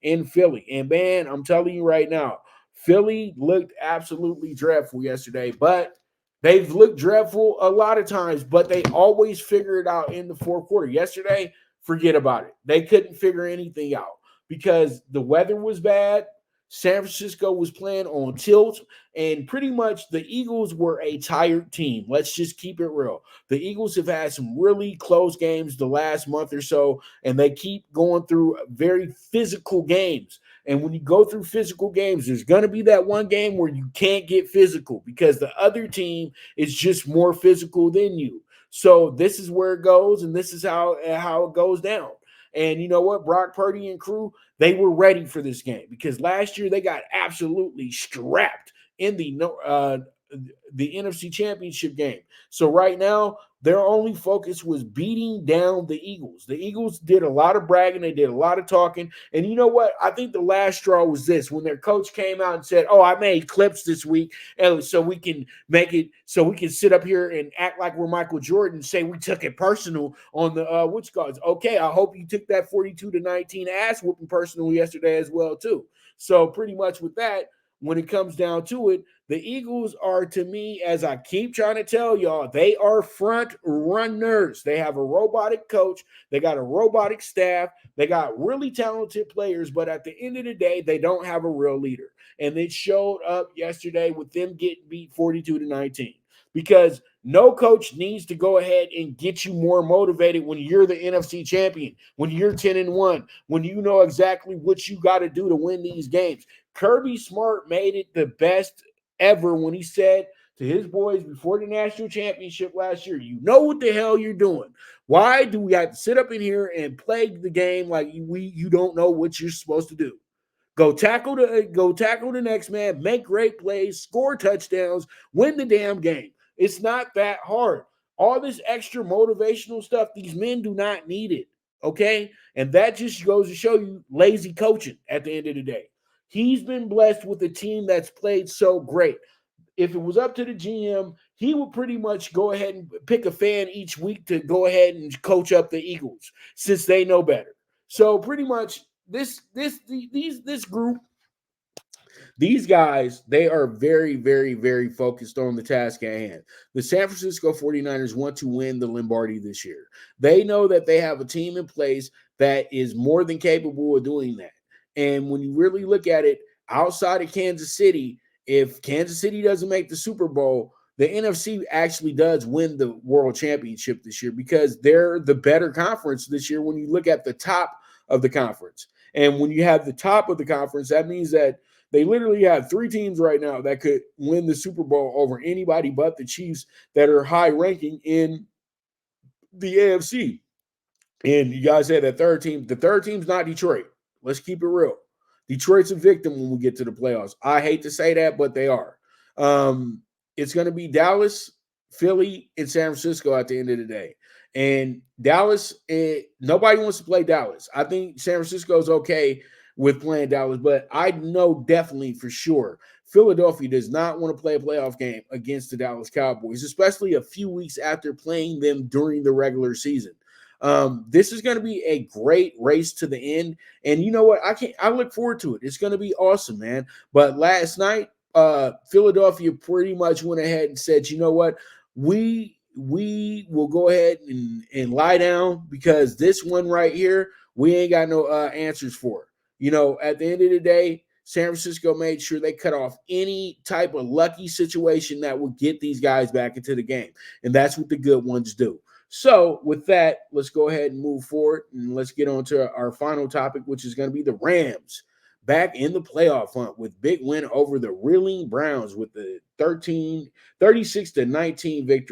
in Philly. And man, I'm telling you right now, Philly looked absolutely dreadful yesterday, but they've looked dreadful a lot of times, but they always figure it out in the fourth quarter. Yesterday, forget about it. They couldn't figure anything out because the weather was bad. San Francisco was playing on tilt, and pretty much the Eagles were a tired team. Let's just keep it real. The Eagles have had some really close games the last month or so, and they keep going through very physical games. And when you go through physical games, there's going to be that one game where you can't get physical because the other team is just more physical than you. So this is where it goes, and this is how it goes down. And you know what? Brock Purdy and crew, they were ready for this game because last year they got absolutely strapped in the NFC Championship game. So right now, their only focus was beating down the Eagles. The Eagles did a lot of bragging, they did a lot of talking. And you know what? I think the last straw was this when their coach came out and said, "Oh, I made clips this week, and so we can make it so we can sit up here and act like we're Michael Jordan and say we took it personal on the which guards." Okay, I hope you took that 42-19 ass whooping personal yesterday as well too. So pretty much with that, when it comes down to it, the Eagles are, to me, as I keep trying to tell y'all, they are front runners. They have a robotic coach. They got a robotic staff. They got really talented players, but at the end of the day, they don't have a real leader. And it showed up yesterday with them getting beat 42-19 because no coach needs to go ahead and get you more motivated when you're the NFC champion, when you're 10-1, when you know exactly what you got to do to win these games. Kirby Smart made it the best ever when he said to his boys before the national championship last year, "You know what the hell you're doing. Why do we have to sit up in here and play the game like you don't know what you're supposed to do? Go tackle the next man, make great plays, score touchdowns, win the damn game. It's not that hard. All this extra motivational stuff, these men do not need it. Okay? And that just goes to show you lazy coaching at the end of the day. He's been blessed with a team that's played so great. If it was up to the GM, he would pretty much go ahead and pick a fan each week to go ahead and coach up the Eagles since they know better. So pretty much this group, these guys, they are very, very, very focused on the task at hand. The San Francisco 49ers want to win the Lombardi this year. They know that they have a team in place that is more than capable of doing that. And when you really look at it, outside of Kansas City, if Kansas City doesn't make the Super Bowl, the NFC actually does win the world championship this year because they're the better conference this year when you look at the top of the conference. And when you have the top of the conference, that means that they literally have three teams right now that could win the Super Bowl over anybody but the Chiefs that are high ranking in the AFC. And you guys said that third team, the third team's not Detroit. Let's keep it real. Detroit's a victim when we get to the playoffs. I hate to say that, but they are. It's going to be Dallas, Philly, and San Francisco at the end of the day. And Dallas, nobody wants to play Dallas. I think San Francisco is okay with playing Dallas, but I know definitely for sure Philadelphia does not want to play a playoff game against the Dallas Cowboys, especially a few weeks after playing them during the regular season. This is going to be a great race to the end, and you know what? I look forward to it. It's going to be awesome, man. But last night, Philadelphia pretty much went ahead and said, "You know what? We will go ahead and lie down because this one right here, we ain't got no answers for." You know, at the end of the day, San Francisco made sure they cut off any type of lucky situation that would get these guys back into the game. And that's what the good ones do. So, with that, let's go ahead and move forward and let's get on to our final topic, which is going to be the Rams back in the playoff hunt with big win over the reeling Browns with the 36-19 victory.